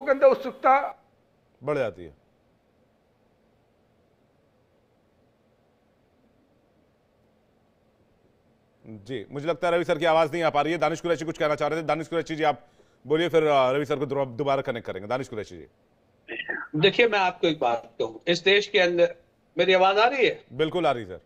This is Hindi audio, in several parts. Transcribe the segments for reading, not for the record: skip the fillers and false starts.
के अंदर उत्सुकता बढ़ जाती है। जी, मुझे लगता है रवि सर की आवाज नहीं आ पा रही है। दानिश कुरैशी कुछ कहना चाह रहे थे। दानिश कुरैशी जी आप बोलिए, फिर रवि सर को दोबारा कनेक्ट करेंगे। दानिश कुरैशी जी। देखिए, मैं आपको एक बात कहूं, इस देश के अंदर मेरी आवाज आ रही है? बिल्कुल आ रही सर।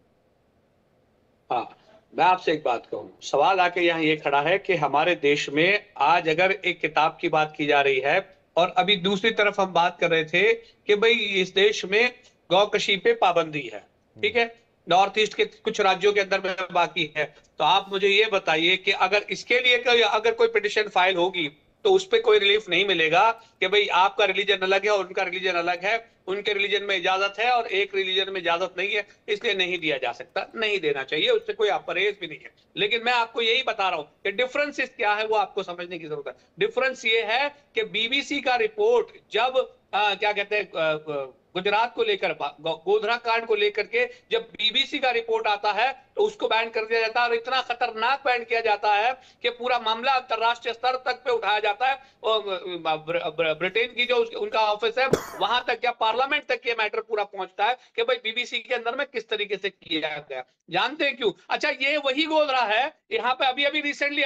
हाँ, मैं आपसे एक बात कहूं, सवाल आके यहाँ ये खड़ा है कि हमारे देश में आज अगर एक किताब की बात की जा रही है और अभी दूसरी तरफ हम बात कर रहे थे कि भाई इस देश में गौकशी पे पाबंदी है, ठीक है, नॉर्थ ईस्ट के कुछ राज्यों के अंदर में बाकी है, तो आप मुझे ये बताइए कि अगर इसके लिए अगर कोई पिटिशन फाइल होगी तो उस पर कोई रिलीफ नहीं मिलेगा कि भाई आपका रिलीजन अलग है और उनका रिलीजन अलग है, उनके रिलीजन में इजाजत है और एक रिलीजन में इजाजत नहीं है, इसलिए नहीं दिया जा सकता, नहीं देना चाहिए, उससे कोई परहेज भी नहीं है। लेकिन मैं आपको यही बता रहा हूं कि डिफरेंस क्या है वो आपको समझने की जरूरत है। डिफरेंस ये है कि बीबीसी का रिपोर्ट जब क्या कहते हैं गुजरात को लेकर, गोधरा कांड को लेकर के जब बीबीसी का रिपोर्ट आता है तो उसको बैन कर दिया जाता है और इतना खतरनाक बैन किया जाता है कि पूरा मामला अंतरराष्ट्रीय स्तर तक पे उठाया जाता है और ब्रिटेन की जो उनका ऑफिस है वहां तक या पार्लियामेंट तक ये मैटर पूरा पहुंचता है कि भाई बीबीसी के अंदर में किस तरीके से किया गया। जानते हैं क्यों? अच्छा, ये वही गोधरा है, यहाँ पे अभी अभी रिसेंटली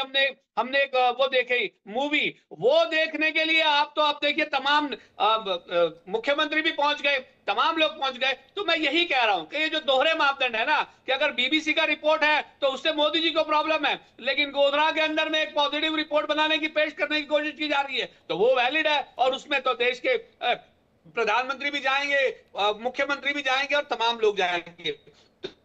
हमने एक वो देखे मूवी, वो देखने के लिए आप देखिए तमाम मुख्यमंत्री भी पहुंच गए, तमाम लोग पहुंच गए। तो मैं यही कह रहा हूं कि ये जो दोहरे मापदंड है ना, कि अगर बीबीसी का रिपोर्ट है तो उससे मोदी जी को प्रॉब्लम है, लेकिन गोधरा के अंदर में एक पॉजिटिव रिपोर्ट बनाने की पेश करने की कोशिश की जा रही है तो वो वैलिड है, और उसमें तो देश के प्रधानमंत्री भी जाएंगे, मुख्यमंत्री भी जाएंगे और तमाम लोग जाएंगे।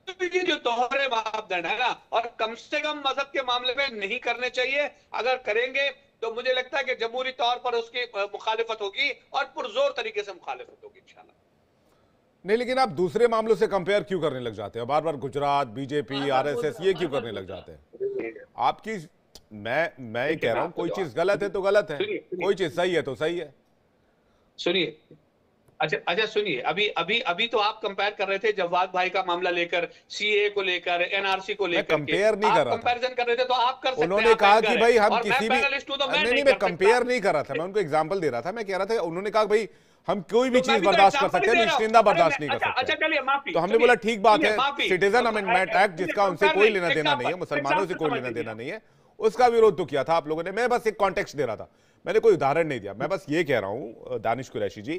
तो ये जो दोहरे मापदंड है ना, और कम से कम मजहब के मामले में नहीं करने चाहिए, अगर करेंगे तो मुझे लगता है कि जमहूरी तौर पर उसकी मुखालिफत होगी और पुरजोर तरीके से मुखालिफत होगी इंशाल्लाह। नहीं, लेकिन आप दूसरे मामलों से कंपेयर क्यों करने लग जाते हैं बार बार? गुजरात, बीजेपी, आरएसएस, ये क्यों करने लग जाते हैं आपकी? मैं ये कह रहा हूं, कोई चीज गलत है तो गलत है, कोई चीज सही है तो सही है। सुनिए, अच्छा सुनिए, अभी तो आप कंपेयर कर रहे थे जवाद भाई का मामला लेकर, सीए को लेकर, एनआरसी को लेकर, कंपेयर नहीं कर रहा था, कंपैरिजन कर रहे थे तो आप कर सकते हैं। उन्होंने कहा कि भाई हम किसी भी नहीं, मैं कंपेयर नहीं कर रहा था, मैं उनको एग्जांपल दे रहा था। मैं कह रहा था, उन्होंने कहा भाई हम कोई भी चीज बर्दाश्त कर सकते हैं, निश्चिंदा बर्दाश्त नहीं कर सकते। अच्छा चलिए, माफी। तो हमने बोला ठीक बात है, सिटीजन अमेंडमेंट एक्ट जिसका उनसे कोई लेना देना नहीं है, मुसलमानों से कोई लेना देना नहीं है, उसका विरोध तो किया था आप लोगों ने। मैं बस एक कॉन्टेक्स्ट दे रहा था, मैंने कोई उदाहरण नहीं दिया। मैं बस ये कह रहा हूं दानिश कुरैशी जी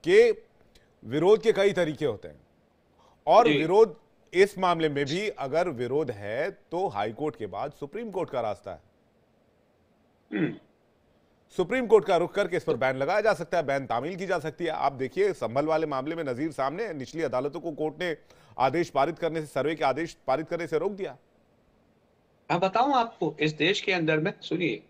कि विरोध के कई तरीके होते हैं, और विरोध इस मामले में भी अगर विरोध है तो हाईकोर्ट के बाद सुप्रीम कोर्ट का रास्ता है। सुप्रीम कोर्ट का रुख करके इस पर बैन लगाया जा सकता है, बैन तामील की जा सकती है। आप देखिए संभल वाले मामले में नजीर सामने, निचली अदालतों को कोर्ट ने आदेश पारित करने से, सर्वे के आदेश पारित करने से रोक दिया। मैं बताऊं आपको, इस देश के अंदर में सुनिए,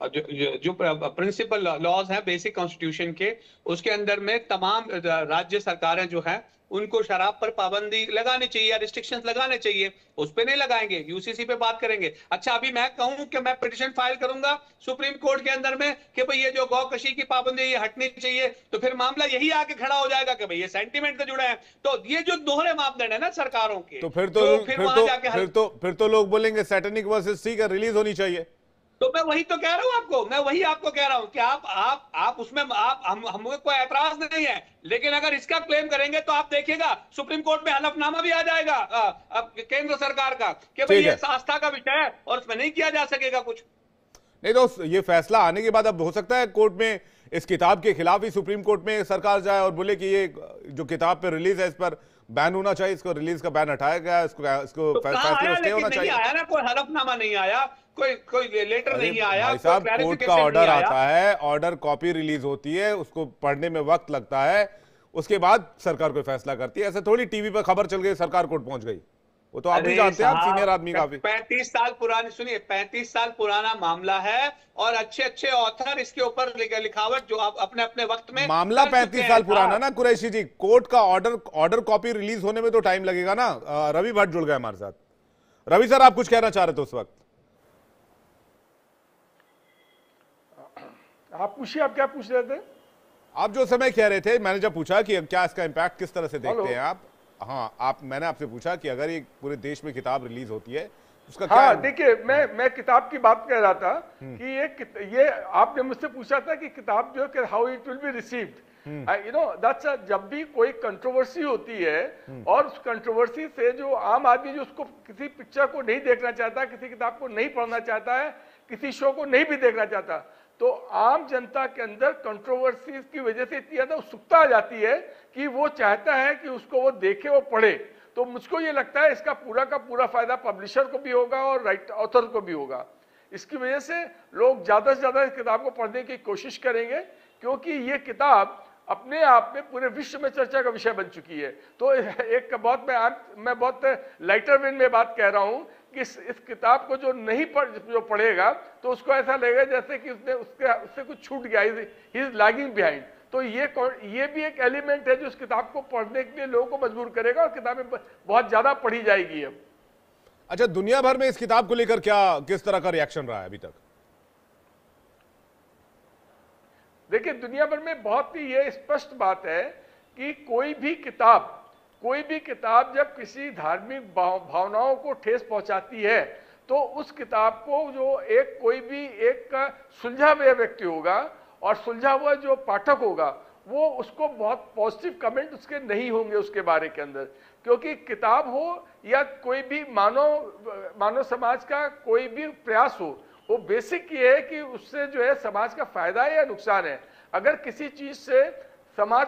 जो प्रिंसिपल लॉज हैं बेसिक कॉन्स्टिट्यूशन के, उसके अंदर में तमाम राज्य सरकारें जो हैं उनको शराब पर पाबंदी लगानी चाहिए या रिस्ट्रिक्शंस लगाने चाहिए, उस पे नहीं लगाएंगे, यूसीसी पे बात करेंगे। अच्छा, अभी मैं कहूं कि मैं पिटीशन फाइल करूंगा सुप्रीम कोर्ट के अंदर में कि भाई ये जो गौकशी की पाबंदी ये हटनी चाहिए, तो फिर मामला यही आके खड़ा हो जाएगा कि भाई ये सेंटीमेंट से जुड़े हैं। तो ये जो दोहरे मापदंड है ना सरकारों के, तो फिर तो लोग बोलेंगे सैटेनिक वर्सेस ठीक है, रिलीज होनी चाहिए। तो मैं वही तो कह रहा हूं आपको, मैं वही आपको कह रहा हूं कि आप उसमें हमको कोई ऐतराज नहीं है, लेकिन अगर इसका क्लेम करेंगे तो आप देखिएगा सुप्रीम कोर्ट में हलफनामा भी आ जाएगा केंद्र सरकार का कि भाई ये आस्था का विषय है और उसमें नहीं किया जा सकेगा कुछ। नहीं तो ये फैसला आने के बाद अब हो सकता है कोर्ट में इस किताब के खिलाफ ही सुप्रीम कोर्ट में सरकार जाए और बोले कि ये जो किताब पे रिलीज है इस पर बैन होना चाहिए, इसको रिलीज का बैन हटाया गया, इसको तो फैसला स्टे होना चाहिए। आया ना, कोई हलफनामा नहीं आया, कोई लेटर नहीं आया, भाई साहब कोर्ट का ऑर्डर आता है, ऑर्डर कॉपी रिलीज होती है, उसको पढ़ने में वक्त लगता है, उसके बाद सरकार कोई फैसला करती है। ऐसे थोड़ी टीवी पर खबर चल गई सरकार कोर्ट पहुंच गई, वो तो आप भी जानते हैं, आप सीनियर आदमी काफी। 35 साल पुरानी, सुनिए 35 साल पुराना मामला है और अच्छे ऑथर इसके ऊपर लिखावट जो आप अपने अपने वक्त में, मामला 35 साल पुराना ना कुरैशी जी, कोर्ट का ऑर्डर कॉपी रिलीज होने में तो टाइम लगेगा ना। रवि भट्ट जुड़ गए हमारे साथ। रवि सर आप कुछ कहना चाह रहे थे उस वक्त? आप पूछिए, आप क्या पूछ रहे थे? आप जो समय कह रहे थे, मैंने जब पूछा कि क्या इसका इंपैक्ट किस तरह से देखते हैं आप, हाँ मैंने आपसे पूछा कि अगर एक पूरे देश में किताब रिलीज होती है उसका क्या? हाँ देखिए, मैं किताब की बात कह रहा था कि ये आपने मुझसे पूछा था कि किताब जो है how it will be received, you know that's, जब भी कोई कंट्रोवर्सी होती है और उस कंट्रोवर्सी से जो आम आदमी जो उसको किसी पिक्चर को नहीं देखना चाहता, किसी किताब को नहीं पढ़ना चाहता है, किसी शो को नहीं भी देखना चाहता, तो आम जनता के अंदर कंट्रोवर्सी की वजह से इतनी ज्यादा उत्सुकता आ जाती है कि वो चाहता है कि उसको वो देखे, वो पढ़े। तो मुझको ये लगता है इसका पूरा का पूरा फायदा पब्लिशर को भी होगा और राइट ऑथर को भी होगा। इसकी वजह से लोग ज्यादा से ज्यादा इस किताब को पढ़ने की कोशिश करेंगे, क्योंकि ये किताब अपने आप में पूरे विश्व में चर्चा का विषय बन चुकी है। तो एक बहुत मैं बहुत लाइटर वेन में बात कह रहा हूं कि इस किताब को जो नहीं जो पढ़ेगा तो उसको ऐसा लगेगा जैसे कि उससे कुछ छूट गया, ही इज लैगिंग बिहाइंड। तो ये भी एक एलिमेंट है जो इस किताब को पढ़ने के लिए लोगों को मजबूर करेगा और किताबें बहुत ज्यादा पढ़ी जाएगी अब। अच्छा, दुनिया भर में इस किताब को लेकर किस तरह का रिएक्शन रहा है अभी तक? देखिए, दुनिया भर में बहुत ही ये स्पष्ट बात है कि कोई भी किताब जब किसी धार्मिक भावनाओं को ठेस पहुंचाती है तो उस किताब को जो कोई भी एक सुलझा हुआ व्यक्ति होगा और सुलझा हुआ जो पाठक होगा वो उसको बहुत पॉजिटिव कमेंट उसके नहीं होंगे उसके बारे के अंदर, क्योंकि किताब हो या कोई भी मानव समाज का कोई भी प्रयास हो, वो बेसिक ये है कि उससे जो है समाज का फायदा है या नुकसान है। अगर किसी चीज से समाज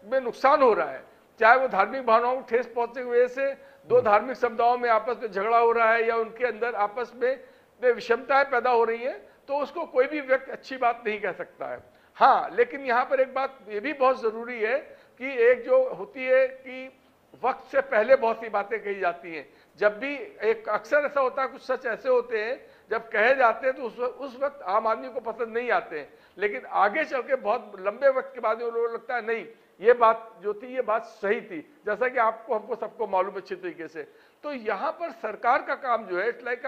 में नुकसान हो रहा है, चाहे वो धार्मिक भावनाओं को ठेस पहुंचने की वजह से दो धार्मिक समुदायों में आपस में झगड़ा हो रहा है या उनके अंदर आपस में विषमताएं पैदा हो रही हैं, तो उसको कोई भी व्यक्ति अच्छी बात नहीं कह सकता है। हाँ, लेकिन यहाँ पर एक बात ये भी बहुत जरूरी है कि एक जो होती है कि वक्त से पहले बहुत सी बातें कही जाती हैं। जब भी अक्सर ऐसा होता है, कुछ सच ऐसे होते हैं जब कहे जाते हैं तो उस वक्त आम आदमी को पसंद नहीं आते हैं, लेकिन आगे चल के बहुत लंबे वक्त के बाद लोगों को लगता है नहीं, ये बात जो थी ये बात सही थी, जैसा कि आपको हमको सबको मालूम अच्छी तरीके से। तो यहाँ पर सरकार का काम जो है इट्स लाइक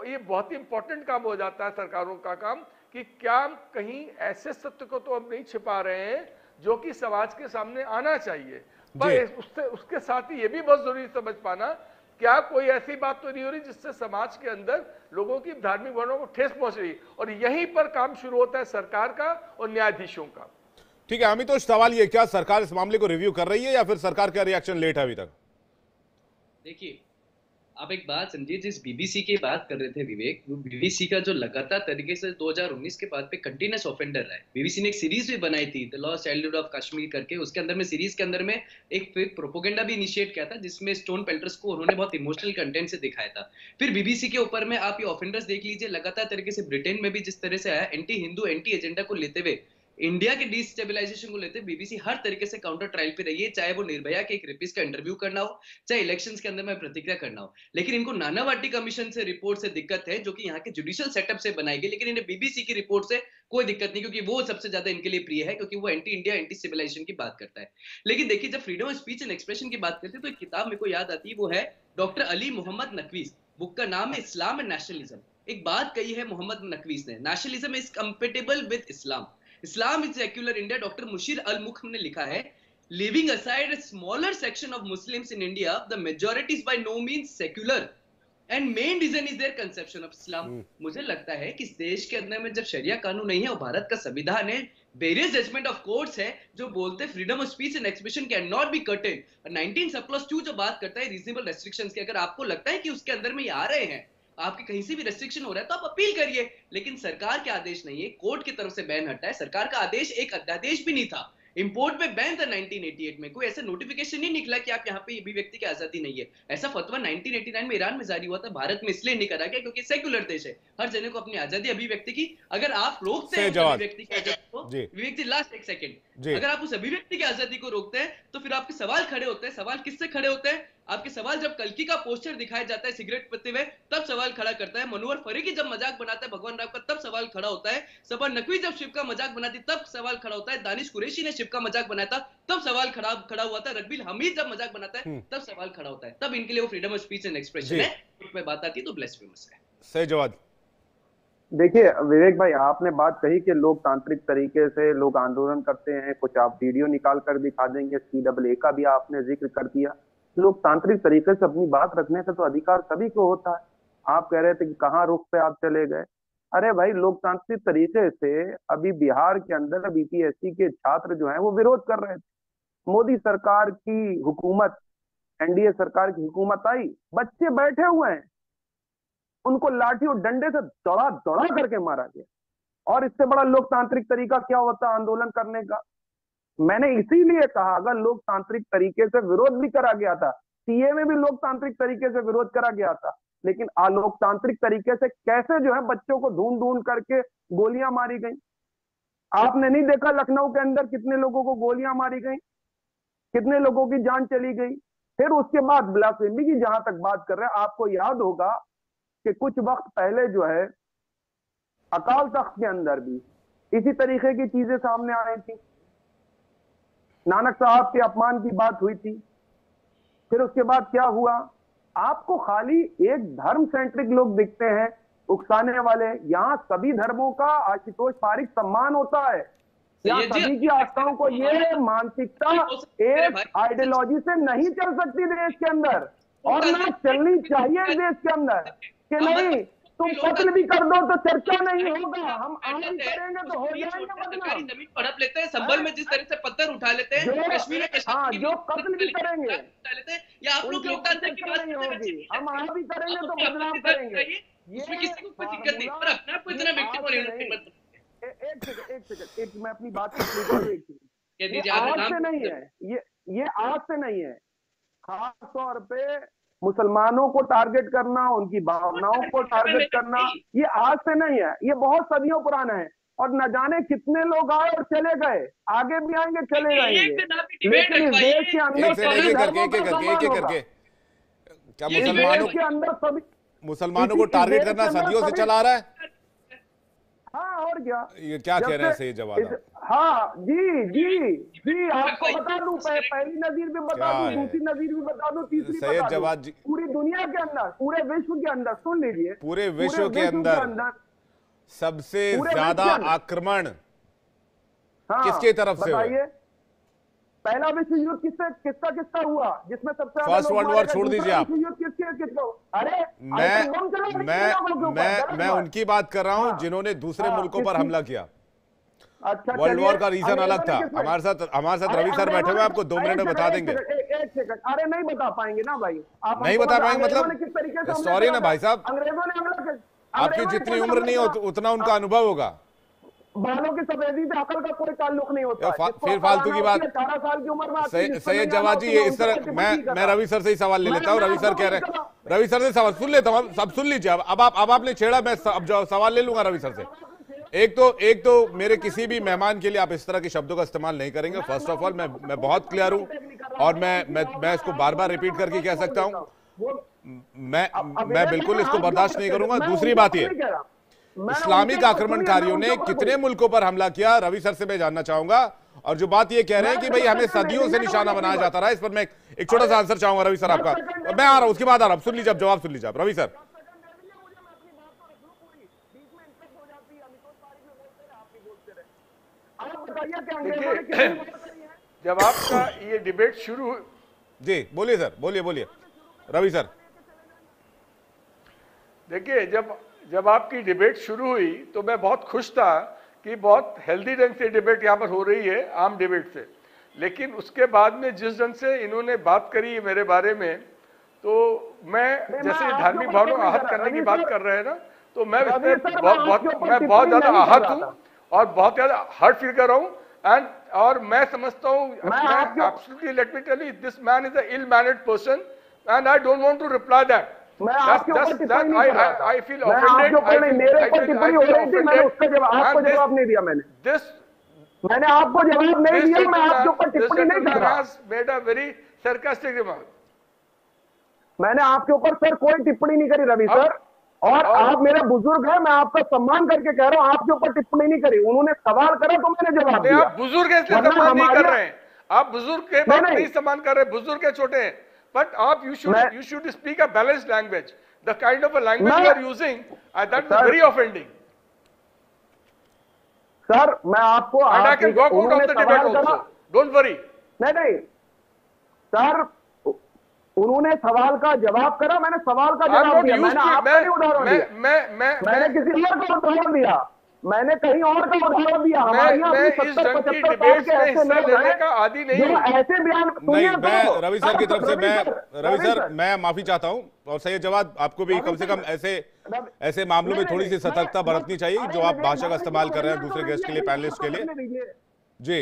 ये बहुत ही इंपॉर्टेंट काम हो जाता है सरकारों का काम, कि क्या कहीं ऐसे सत्य को तो हम नहीं छिपा रहे हैं जो कि समाज के सामने आना चाहिए, पर उसके साथ ही ये भी बहुत जरूरी समझ पाना क्या कोई ऐसी बात तो नहीं हो रही जिससे समाज के अंदर लोगों की धार्मिक भावनाओं को ठेस पहुंच रही। और यहीं पर काम शुरू होता है सरकार का और न्यायाधीशों का। ठीक है अमितोष, सवाल ये, क्या सरकार इस मामले को रिव्यू कर रही है या फिर सरकार का रिएक्शन लेट है अभी तक? देखिए, आप एक बात समझिए, जिस बीबीसी की बात कर रहे थे विवेक, वो बीबीसी का जो लगातार तरीके से 2019 के बाद पे कंटिन्यूस ऑफेंडर रहा है। बीबीसी ने एक सीरीज भी बनाई थी the lost childhood of Kashmir करके, उसके अंदर में सीरीज के अंदर में एक फेक प्रोपोगेंडा भी इनिशिएट किया था जिसमें स्टोन पेल्टर्स को उन्होंने बहुत इमोशनल कंटेंट से दिखाया था। फिर बीबीसी के ऊपर में आप ये ऑफेंडर्स देख लीजिए, लगातार तरीके से ब्रिटेन में भी जिस तरह से आया, एंटी हिंदू एंटी एजेंडा को लेते हुए, इंडिया के डिस्टेबलाइजेशन को लेते बीबीसी हर तरीके से काउंटर ट्रायल पे रही है, चाहे वो निर्भया के एक रेपिस्ट का इंटरव्यू करना हो, चाहे इलेक्शंस के अंदर में प्रतिक्रिया करना हो। लेकिन इनको नानावटी कमीशन से रिपोर्ट से दिक्कत है, जो कि यहाँ के जुडिशियल सेटअप से बनाई गई, लेकिन इन्हें बीबीसी की रिपोर्ट से कोई दिक्कत नहीं, क्योंकि वो सबसे ज्यादा इनके लिए प्रिय है, क्योंकि वो एंटी इंडिया एंटी सिविलाइजेशन की बात करता है। लेकिन देखिए, जब freedom of speech and expression की बात करते हैं तो एक किताब मेरे को याद आती है, वो है डॉक्टर अली मोहम्मद नकवीस, बुक का नाम है इस्लाम एंड नेशनलिज्म। एक बात कही है मोहम्मद नकवीस ने, nationalism is compatible with Islam, Islam is secular India। Doctor Musheer Al Mukh ने लिखा है, leaving aside a smaller section of Muslims in India, the majority is by no means secular and main reason is their conception of Islam। मुझे लगता है कि इस देश के अंदर में जब शरिया कानून नहीं है और भारत का संविधान है, वेरियस जजमेंट ऑफ कोर्ट्स है जो बोलते हैं freedom of speech and expression can not be curtailed. 19+2 जो बात करता है रीजनेबल रेस्ट्रिक्शंस की, अगर आपको लगता है कि उसके अंदर में ये आ रहे हैं, आपके कहीं से भी रेस्ट्रिक्शन हो रहा है तो आप अपील करिए, लेकिन सरकार के आदेश नहीं है, कोर्ट की तरफ से बैन हटा है। सरकार का आदेश एक अध्यादेश भी नहीं था, इंपोर्ट में बैन था 1988 में, कोई ऐसा नोटिफिकेशन नहीं निकला कि आप यहाँ पे अभिव्यक्ति की आजादी नहीं है। ऐसा फतवा 1989 में ईरान में जारी हुआ था, भारत में इसलिए नहीं करा गया क्योंकि सेक्युलर देश है, हर जने को अपनी आजादी अभिव्यक्ति की। अगर आप रोकते हैं अभिव्यक्ति की आजादी को, विवेक जी लास्ट एक सेकंड, अगर आप उस अभिव्यक्ति की आजादी को रोकते हैं तो फिर आपके सवाल खड़े होते हैं। सवाल किससे खड़े होते हैं? आपके सवाल जब कल्कि का पोस्टर दिखाया जाता है सिगरेट पीते हुए, तब सवाल खड़ा करता है। मनोहर फरीकी जब मजाक बनाता है भगवान राम का, तब सवाल खड़ा होता है। सबा नकवी जब शिव का मजाक बनाती तब सवाल खड़ा होता है। दानिश कुरैशी ने शिव का मजाक बनाया था तब सवाल खड़ा हुआ था। रग्बील हमीद जब मजाक बनाता है तब सवाल खड़ा होता है। तब इनके लिए वो freedom of speech and expression है, उसमें बात आती है तो ब्लेस्फेमस है। सही जवाब। देखिए विवेक भाई, आपने बात कही कि लोकतांत्रिक तरीके से लोग आंदोलन करते हैं, कुछ आप वीडियो निकाल कर दिखा देंगे, CAA का भी आपने जिक्र कर दिया। लोकतांत्रिक तरीके से अपनी बात रखने का तो अधिकार सभी को होता है, आप कह रहे थे कि कहाँ रुख पे आप चले गए। अरे भाई, लोकतांत्रिक तरीके से अभी बिहार के अंदर बीपीएससी के छात्र जो हैं वो विरोध कर रहे थे। मोदी सरकार की हुकूमत, एनडीए सरकार की हुकूमत आई, बच्चे बैठे हुए हैं, उनको लाठी और डंडे से दौड़ा दौड़ा करके मारा गया। और इससे बड़ा लोकतांत्रिक तरीका क्या होता आंदोलन करने का? मैंने इसीलिए कहा, अगर लोकतांत्रिक तरीके से विरोध भी करा गया था, सीए में भी लोकतांत्रिक तरीके से विरोध करा गया था, लेकिन अलोकतांत्रिक तरीके से कैसे जो है बच्चों को ढूंढ ढूंढ करके गोलियां मारी गई। आपने नहीं देखा लखनऊ के अंदर कितने लोगों को गोलियां मारी गई, कितने लोगों की जान चली गई। फिर उसके बाद ब्लास्फेमी की जहां तक बात कर रहे हैं, आपको याद होगा कि कुछ वक्त पहले जो है अकाल तख्त के अंदर भी इसी तरीके की चीजें सामने आई थी। नानक साहब के अपमान की बात हुई थी। फिर उसके बाद क्या हुआ? आपको खाली एक धर्म सेंट्रिक लोग दिखते हैं उकसाने वाले। यहाँ सभी धर्मों का आशुतोष पारिक सम्मान होता है। यहाँ सभी की आस्थाओं को, ये मानसिकता एक आइडियोलॉजी से नहीं चल सकती देश के अंदर, और ना चलनी चाहिए देश के अंदर। कि नहीं तुम कत्ल भी कर दो तो चर्चा नहीं होगा, हम आगे करेंगे तो हो जाएंगे बदनाम। जमीन पर हड़प लेते हैं, संभल में जिस तरह से पत्थर उठा लेते हैं, कश्मीर में हाँ, जो कत्ल भी करेंगे उठा लेते हैं, या आप लोग लोकतंत्र की बात नहीं होगी, हम आगे भी करेंगे तो बदनाम करेंगे। उसमें किसी को कोई दिक्कत नहीं, और अपने आप को इतना विक्टिम ओरिएंटेड एक सेकंड, मैं अपनी बात कंप्लीट करूं। ये आज से नहीं है, ये आज से नहीं है। खास तौर पे मुसलमानों को टारगेट करना, उनकी भावनाओं को टारगेट करना, ये आज से नहीं है, ये बहुत सदियों पुराना है। और न जाने कितने लोग आए और चले गए, आगे भी आएंगे, चले जाएंगे। लेकिन इस देश के अंदर सभी धर्मों का सम्मान होगा। क्या मुसलमानों के अंदर सभी, मुसलमानों को टारगेट करना सदियों से चला आ रहा है? हाँ, और क्या? ये क्या कह रहे हैं सैयद जवाद? हाँ जी, आपको बता दूं, पहली नजीर भी बता दूं, दूसरी नजीर भी बता दूं, तीसरी सैयद जवाद जी, पूरी दुनिया के अंदर, पूरे विश्व के अंदर, सुन लीजिए, पूरे विश्व के अंदर सबसे ज्यादा आक्रमण किसके तरफ से हुआ? पहला विश्व युद्ध किसका हुआ, जिसमें सबसे फर्स्ट वर्ल्ड वॉर छोड़ दीजिए आप। अरे मैं उनकी बात कर रहा हूं जिन्होंने दूसरे मुल्कों पर हमला किया। अच्छा, वर्ल्ड वॉर का रीजन अलग था। हमारे साथ रवि सर बैठे हुए, आपको 2 मिनट में बता देंगे। एक सेकंड, अरे नहीं बता पाएंगे ना भाई, आप नहीं बता पाएंगे मतलब किस तरीके से? सॉरी ना भाई साहब, अंग्रेजों ने हमला, आपकी जितनी उम्र नहीं हो उतना उनका अनुभव होगा। बालों की सफेदी से अकल का कोई ताल्लुक नहीं होता। फिर फालतू की बात। 18 साल की उम्र में सैयद जवाद जी, ये इस तरह मैं रवि सर से ही सवाल ले लेता हूँ। रवि सर कह रहे हैं, रवि सर से सवाल सुन लेता हूँ, सब सुन लीजिए। अब आपने छेड़ा, मैं अब जो सवाल ले लूंगा रवि सर से। एक तो मेरे किसी भी मेहमान के लिए आप इस तरह के शब्दों का इस्तेमाल नहीं करेंगे। फर्स्ट ऑफ ऑल मैं बहुत क्लियर हूं, और मैं इसको बार बार रिपीट करके कह सकता हूं, मैं बिल्कुल इसको बर्दाश्त नहीं करूंगा। दूसरी बात ये, इस्लामिक आक्रमणकारियों ने कितने मुल्कों पर हमला किया, रवि सर से मैं जानना चाहूंगा। और जो बात ये कह रहे हैं कि भाई हमें सदियों से निशाना बनाया जाता रहा, इस पर मैं एक छोटा सा आंसर चाहूंगा रवि सर आपका। मैं आ रहा हूं, उसके बाद आ रहा हूं, सुन लीजिए, जवाब सुन लीजिए आप रवि सर। देखिए, जब आपका ये डिबेट शुरू, जी बोलिए सर, बोलिए रवि सर। देखिए, जब आपकी डिबेट शुरू हुई तो मैं बहुत खुश था कि बहुत हेल्दी ढंग से डिबेट यहाँ पर हो रही है, आम डिबेट से। लेकिन उसके बाद में जिस ढंग से इन्होंने बात करी मेरे बारे में, तो मैं जैसे धार्मिक भावनाओं आहत करने की बात कर रहे हैं ना, तो मैं बहुत ज्यादा आहत हूँ और बहुत ज्यादा हर्ट फील कर रहा हूँ। और मैं समझता हूँ, absolutely let me tell you, this man is an ill-mannered person and I don't want to reply that. मैं आपके ऊपर टिप्पणी नहीं कर रहा था। I feel offended. मेरे ऊपर टिप्पणी हो रही थी, मैंने उसका जवाब, आपको जवाब नहीं दिया। मैंने आपको जवाब नहीं दिया, मैं आपके ऊपर टिप्पणी नहीं कर रहा। Made a very sarcastic remark. मैंने आपके ऊपर सर कोई टिप्पणी नहीं करी रवि सर, और आप मेरे बुजुर्ग हैं, मैं आपका सम्मान करके कह रहा हूँ, आपके ऊपर टिप्पणी नहीं करी। उन्होंने सवाल करा तो मैंने जवाब दिया। आप बुजुर्ग हैं इसलिए सम्मान नहीं कर रहे हैं, आप बुजुर्ग के बात नहीं सम्मान कर रहे, बुजुर्ग के छोटे हैं। But you should speak a balanced language. The kind of a language you are using, that is very offending. Sir, मैं आपको, and I can walk out of the debate also. Don't worry. नहीं सर, उन्होंने सवाल का जवाब करा, मैंने सवाल का जवाब दिया, मैंने आपका नहीं उदाहरण दिया, मैंने किसी और का उदाहरण दिया, मैंने कहीं और का उदाहरण दिया। हमारे यहाँ 70-75 साल के ऐसे लोग हैं जो ऐसे बयान। नहीं, मैं रवि सर की तरफ से रवि सर मैं माफी चाहता हूं, और सही जवाब आपको भी कम से कम ऐसे मामलों में थोड़ी सी सतर्कता बरतनी चाहिए जो आप भाषा का इस्तेमाल कर रहे हैं दूसरे गेस्ट के लिए, पैनलिस्ट के लिए। जी